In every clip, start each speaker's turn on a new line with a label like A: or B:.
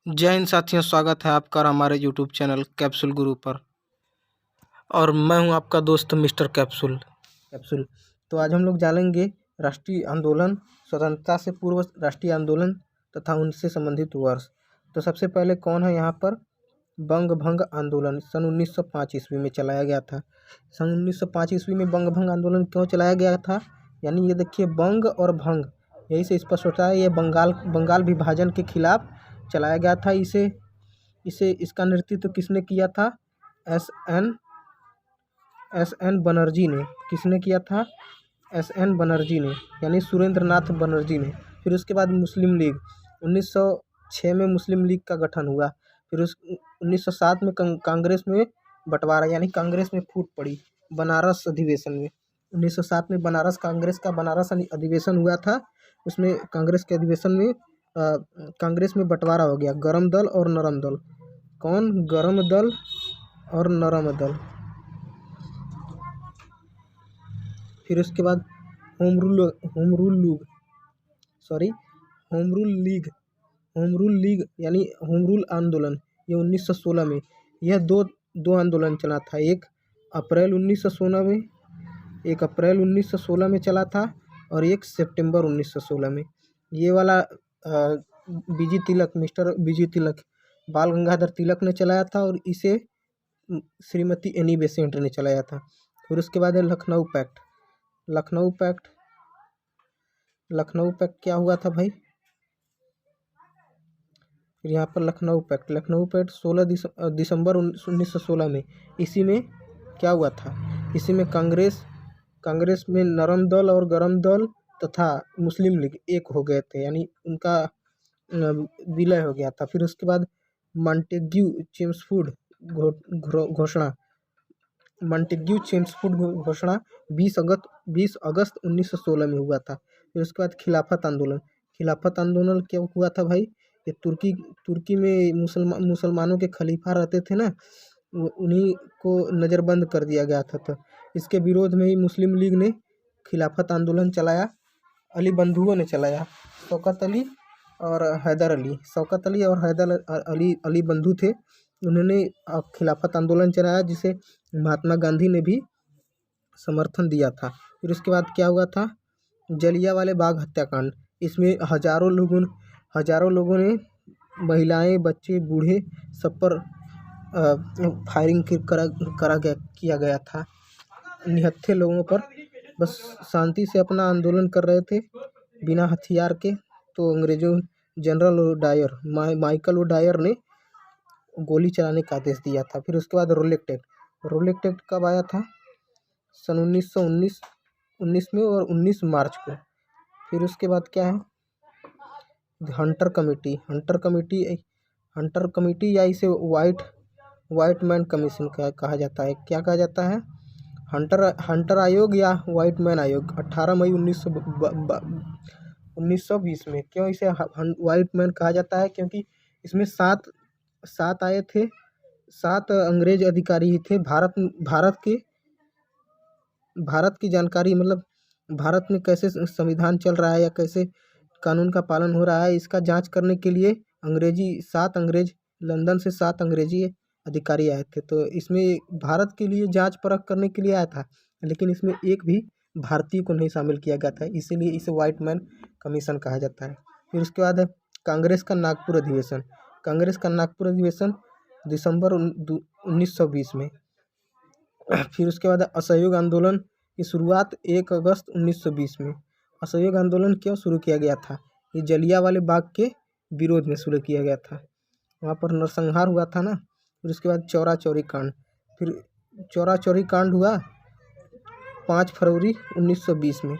A: जय हिंद साथियों, स्वागत है आपका हमारे यूट्यूब चैनल कैप्सूल गुरु पर। और मैं हूं आपका दोस्त मिस्टर कैप्सूल। तो आज हम लोग जानेंगे राष्ट्रीय आंदोलन, स्वतंत्रता से पूर्व राष्ट्रीय आंदोलन तथा उनसे संबंधित वर्ष। तो सबसे पहले कौन है यहाँ पर? बंग भंग आंदोलन सन 1905 ईस्वी में चलाया गया था। सन 1905 ईस्वी में बंग भंग आंदोलन क्यों चलाया गया था? यानी ये देखिए, बंग और भंग, यही से स्पष्ट होता है ये बंगाल विभाजन के खिलाफ चलाया गया था। इसका नेतृत्व किसने किया था? एस एन बनर्जी ने। किसने किया था? एस एन बनर्जी ने, यानी सुरेंद्र नाथ बनर्जी ने। फिर उसके बाद मुस्लिम लीग, 1906 में मुस्लिम लीग का गठन हुआ। फिर 1907 में कांग्रेस में बंटवारा, यानी कांग्रेस में फूट पड़ी बनारस अधिवेशन में। 1907 में कांग्रेस का बनारस अधिवेशन हुआ था। उसमें कांग्रेस के अधिवेशन में कांग्रेस में बंटवारा हो गया, गरम दल और नरम दल। कौन? गरम दल और नरम दल। फिर उसके बाद होम रूल लीग यानी होम रूल आंदोलन, ये 1916 में। यह दो आंदोलन चला था। एक अप्रैल 1916 में चला था और एक सितंबर 1916 में। ये वाला मिस्टर बीजी तिलक, बाल गंगाधर तिलक ने चलाया था और इसे श्रीमती एनी बेसेंट ने चलाया था। फिर उसके बाद है लखनऊ पैक्ट। लखनऊ पैक्ट क्या हुआ था भाई? फिर यहाँ पर लखनऊ पैक्ट 16 दिसंबर 1916 में। इसी में क्या हुआ था? इसी में कांग्रेस में नरम दल और गरम दल तथा मुस्लिम लीग एक हो गए थे, यानी उनका विलय हो गया था। फिर उसके बाद मॉन्टेग्यू चेम्सफोर्ड घोषणा 20 अगस्त 1916 में हुआ था। फिर उसके बाद खिलाफत आंदोलन क्या हुआ था भाई? ये तुर्की में मुसलमानों के खलीफा रहते थे ना, उन्हीं को नज़रबंद कर दिया गया था। तो इसके विरोध में ही मुस्लिम लीग ने खिलाफत आंदोलन चलाया। अली बंधुओं ने चलाया, शौकत अली और हैदर अली बंधु थे। उन्होंने खिलाफत आंदोलन चलाया, जिसे महात्मा गांधी ने भी समर्थन दिया था। फिर उसके बाद क्या हुआ था? जलियांवाला बाग हत्याकांड। इसमें हजारों लोगों ने, महिलाएं, बच्चे, बूढ़े, सब पर फायरिंग किया गया था। निहत्थे लोगों पर बस शांति से अपना आंदोलन कर रहे थे बिना हथियार के। तो अंग्रेजों जनरल माइकल ओडायर ने गोली चलाने का आदेश दिया था। फिर उसके बाद रोलेक्ट एक्ट कब आया था? सन 1919 में और 19 मार्च को। फिर उसके बाद क्या है? हंटर कमेटी या इसे व्हाइट मैन कमीशन कहा जाता है। क्या कहा जाता है? हंटर आयोग या व्हाइट मैन आयोग, 18 मई 1920 में। क्यों इसे व्हाइट मैन कहा जाता है? क्योंकि इसमें सात आए थे, 7 अंग्रेज अधिकारी ही थे। भारत की जानकारी, मतलब भारत में कैसे संविधान चल रहा है या कैसे कानून का पालन हो रहा है, इसका जांच करने के लिए 7 अंग्रेज, लंदन से 7 अंग्रेजी अधिकारी आए थे। तो इसमें भारत के लिए जांच परख करने के लिए आया था, लेकिन इसमें एक भी भारतीय को नहीं शामिल किया गया था, इसीलिए इसे व्हाइट मैन कमीशन कहा जाता है। फिर उसके बाद है कांग्रेस का नागपुर अधिवेशन दिसंबर 1920 में। फिर उसके बाद असहयोग आंदोलन की शुरुआत 1 अगस्त 1920 में। असहयोग आंदोलन क्यों शुरू किया गया था? ये जलियांवाले बाग के विरोध में शुरू किया गया था, वहाँ पर नरसंहार हुआ था ना। फिर उसके बाद चौरा चौरी कांड हुआ 5 फरवरी 1920 में।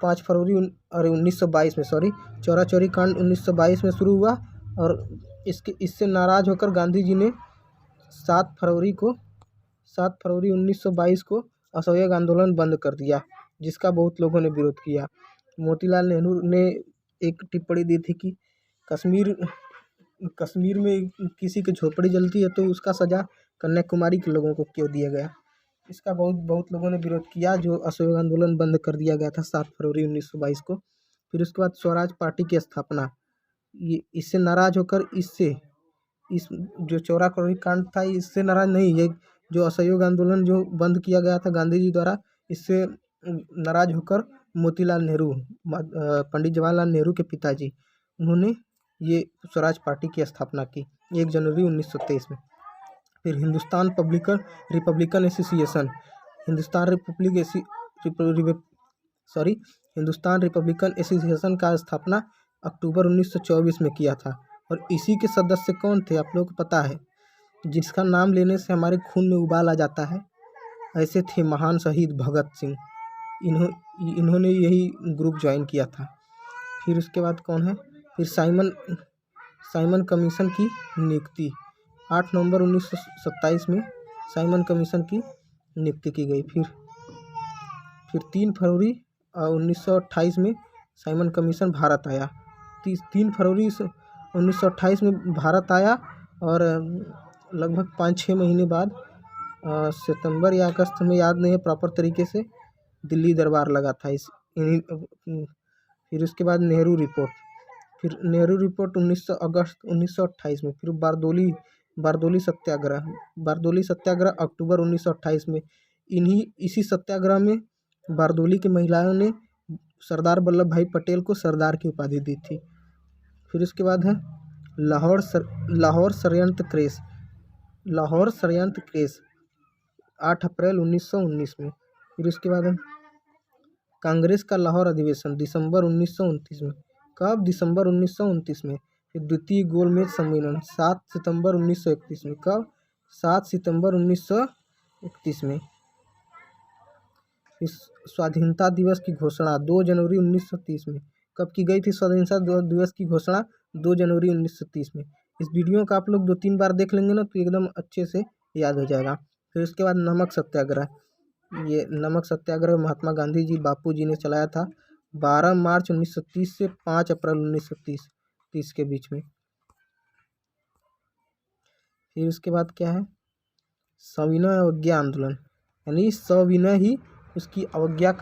A: 1922 में, सॉरी, चौरा चौरी कांड 1922 में शुरू हुआ और इससे नाराज होकर गांधी जी ने 7 फरवरी 1922 को असहयोग आंदोलन बंद कर दिया, जिसका बहुत लोगों ने विरोध किया। मोतीलाल नेहरू ने एक टिप्पणी दी थी कि कश्मीर में किसी की झोपड़ी जलती है तो उसका सजा कन्याकुमारी के लोगों को क्यों दिया गया। इसका बहुत लोगों ने विरोध किया, जो असहयोग आंदोलन बंद कर दिया गया था 7 फरवरी 1922 को। फिर उसके बाद स्वराज पार्टी की स्थापना ये इससे नाराज होकर इस जो चौरा करोड़ी कांड था इससे नाराज नहीं, ये जो असहयोग आंदोलन जो बंद किया गया था गांधी जी द्वारा, इससे नाराज होकर मोतीलाल नेहरू, पंडित जवाहरलाल नेहरू के पिताजी, उन्होंने ये स्वराज पार्टी की स्थापना की 1 जनवरी 1923 में। फिर Hindustan Republican association, Hindustan Hindustan Republican association का स्थापना अक्टूबर 1924 में किया था। और इसी के सदस्य कौन थे आप लोगों को पता है, जिसका नाम लेने से हमारे खून में उबाल आ जाता है, ऐसे थे महान शहीद भगत सिंह। इन्होंने यही ग्रुप ज्वाइन किया था। फिर उसके बाद कौन है, फिर साइमन कमीशन की नियुक्ति 8 नवंबर 1927 में साइमन कमीशन की नियुक्ति की गई। फिर 3 फरवरी 1928 में साइमन कमीशन भारत आया। 3 फरवरी 1928 में भारत आया और लगभग 5-6 महीने बाद सितंबर या अगस्त में, याद नहीं है प्रॉपर तरीके से, दिल्ली दरबार लगा था फिर उसके बाद नेहरू रिपोर्ट, 19 अगस्त 1928 में। फिर बारदोली सत्याग्रह अक्टूबर 1928 में। इसी सत्याग्रह में बारदोली की महिलाओं ने सरदार वल्लभ भाई पटेल को सरदार की उपाधि दी थी। फिर उसके बाद है लाहौर षड्यंत्र केस 8 अप्रैल 1919 में। फिर उसके बाद है कांग्रेस का लाहौर अधिवेशन दिसंबर 1929 में। कब? दिसंबर 1929 में। फिर द्वितीय गोलमेज सम्मेलन 7 सितंबर 1931 में। कब? 7 सितंबर 1931 में। फिर स्वाधीनता दिवस की घोषणा 2 जनवरी 1930 में। कब की गई थी स्वाधीनता दिवस की घोषणा? 2 जनवरी 1930 में। इस वीडियो का आप लोग 2-3 बार देख लेंगे ना तो एकदम अच्छे से याद हो जाएगा। फिर उसके बाद नमक सत्याग्रह, ये नमक सत्याग्रह महात्मा गांधी जी बापू जी ने चलाया था 12 मार्च 1930 से 5 अप्रैल 1930 के बीच में। फिर उसके बाद क्या है, सविनय अवज्ञा आंदोलन, यानी सविनय ही उसकी आज्ञा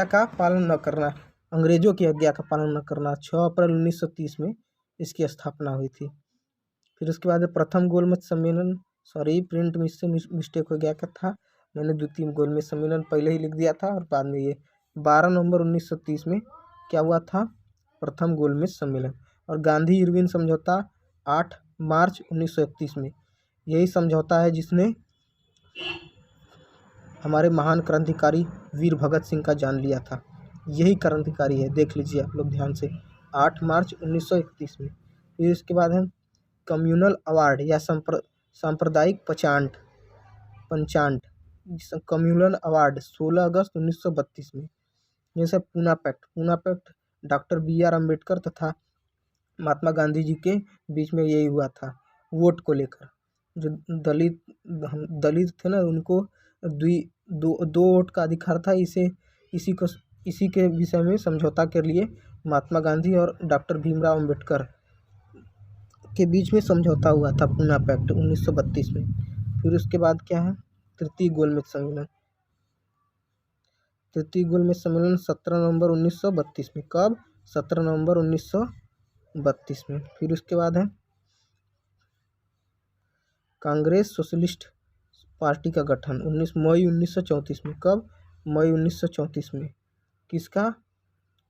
A: का पालन न करना, अंग्रेजों की आज्ञा का पालन न करना। 6 अप्रैल 1930 में इसकी स्थापना हुई थी। फिर उसके बाद प्रथम गोलमेज सम्मेलन, प्रिंट में इससे मिस्टेक हो गया था, मैंने द्वितीय गोलमेज सम्मेलन पहले ही लिख दिया था और बाद में ये 12 नवंबर 1930 में क्या हुआ था, प्रथम गोलमेज सम्मेलन। और गांधी इरविन समझौता 8 मार्च 1931 में। यही समझौता है जिसने हमारे महान क्रांतिकारी वीर भगत सिंह का जान लिया था। यही क्रांतिकारी है, देख लीजिए आप लोग ध्यान से, 8 मार्च 1931 में। फिर इसके बाद है कम्युनल अवार्ड या सांप्रदायिक पंचांट कम्युनल अवार्ड 16 अगस्त 1932 में। जैसे Poona pact doctor BR Ambedkar तथा महात्मा गांधी जी के बीच में यही हुआ था, वोट को लेकर। जो दलित थे ना, उनको दो वोट का अधिकार था। इसी के विषय में समझौता के लिए महात्मा गांधी और डॉक्टर भीमराव अम्बेडकर के बीच में समझौता हुआ था, पूना पैक्ट 1932 में। फिर उसके बाद क्या है, तृतीय गोलमेज सम्मेलन 17 नवंबर 1932 में। कब? 17 नवंबर 1932 में। फिर उसके बाद है कांग्रेस सोशलिस्ट पार्टी का गठन 19 मई 1934 में। कब? मई 1934 में। किसका?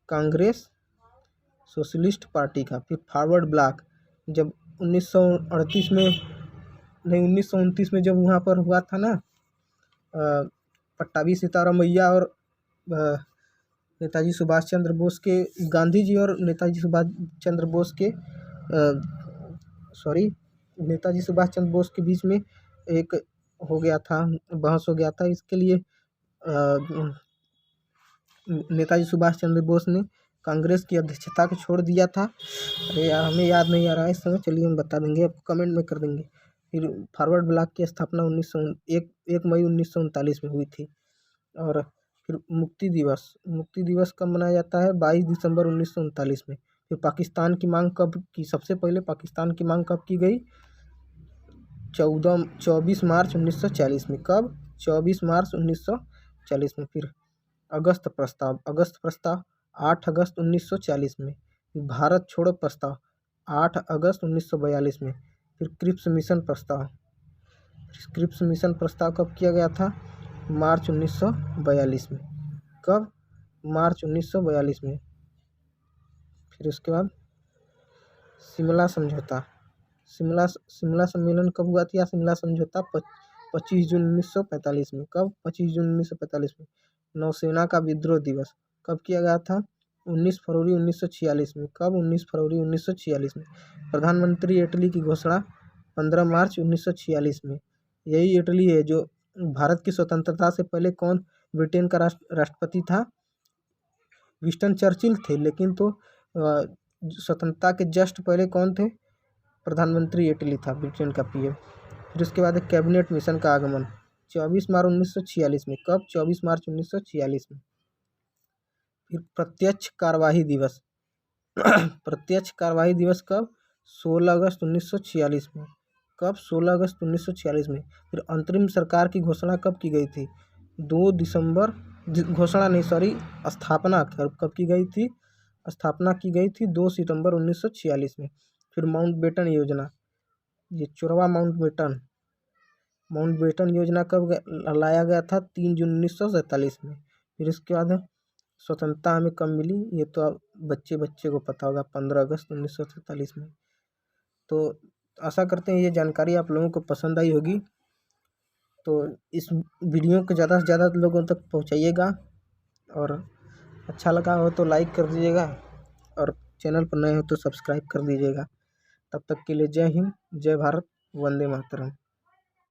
A: कांग्रेस सोशलिस्ट पार्टी का। फिर फॉरवर्ड ब्लॉक जब 1938 में, नहीं 1929 में जब वहाँ पर हुआ था ना, पट्टाभी सीताराम मैया और नेताजी सुभाष चंद्र बोस के, गांधी जी और नेताजी सुभाष चंद्र बोस के बीच में एक हो गया था, बहस हो गया था। इसके लिए नेताजी सुभाष चंद्र बोस ने कांग्रेस की अध्यक्षता को छोड़ दिया था। अरे यार, हमें याद नहीं आ रहा है इस समय, चलिए हम बता देंगे, आपको कमेंट में कर देंगे। फिर फॉरवर्ड ब्लॉक की स्थापना 1 मई 1939 में हुई थी। और फिर मुक्ति दिवस कब मनाया जाता है? 22 दिसंबर 1939 में। फिर पाकिस्तान की मांग कब की? सबसे पहले पाकिस्तान की मांग कब की गई? 24 मार्च 1940 में। कब? 24 मार्च 1940 में। फिर अगस्त प्रस्ताव 8 अगस्त 1940 में। भारत छोड़ो प्रस्ताव 8 अगस्त 1942 में। फिर क्रिप्स मिशन प्रस्ताव, क्रिप्स मिशन प्रस्ताव कब किया गया था? मार्च 1942 में। कब? मार्च 1942 में। फिर उसके बाद शिमला समझौता, शिमला सम्मेलन कब हुआ था? या शिमला समझौता 25 जून 1945 में। कब? 25 जून 1945 में। नौसेना का विद्रोह दिवस कब किया गया था? 19 फरवरी 1946 में। कब? 19 फरवरी 1946 में। प्रधानमंत्री इटली की घोषणा 15 मार्च 1946 में। यही इटली है जो भारत की स्वतंत्रता से पहले कौन ब्रिटेन का राष्ट्रपति था? विंस्टन चर्चिल थे, लेकिन तो स्वतंत्रता के जस्ट पहले कौन थे? प्रधानमंत्री इटली था, ब्रिटेन का पीएम। फिर उसके बाद कैबिनेट मिशन का आगमन 24 मार्च 1946 में। कब? 24 मार्च 1946 में। फिर प्रत्यक्ष कार्यवाही दिवस प्रत्यक्ष कार्यवाही दिवस कब? 16 अगस्त 1946 में। कब? 16 अगस्त 1946 में। फिर अंतरिम सरकार की घोषणा कब की गई थी? 2 दिसंबर, घोषणा नहीं सॉरी, स्थापना कब की गई थी? स्थापना की गई थी 2 सितंबर 1946 में। फिर माउंटबेटन योजना, ये चोरवा माउंटबेटन योजना कब लाया गया था? 3 जून 1947 में। फिर इसके बाद स्वतंत्रता हमें कब मिली? ये तो अब बच्चे को पता होगा, 15 अगस्त 1947 में। तो आशा करते हैं ये जानकारी आप लोगों को पसंद आई होगी। तो इस वीडियो को ज़्यादा से ज़्यादा लोगों तक पहुंचाइएगा, और अच्छा लगा हो तो लाइक कर दीजिएगा, और चैनल पर नए हो तो सब्सक्राइब कर दीजिएगा। तब तक के लिए जय हिंद, जय भारत, वंदे मातरम।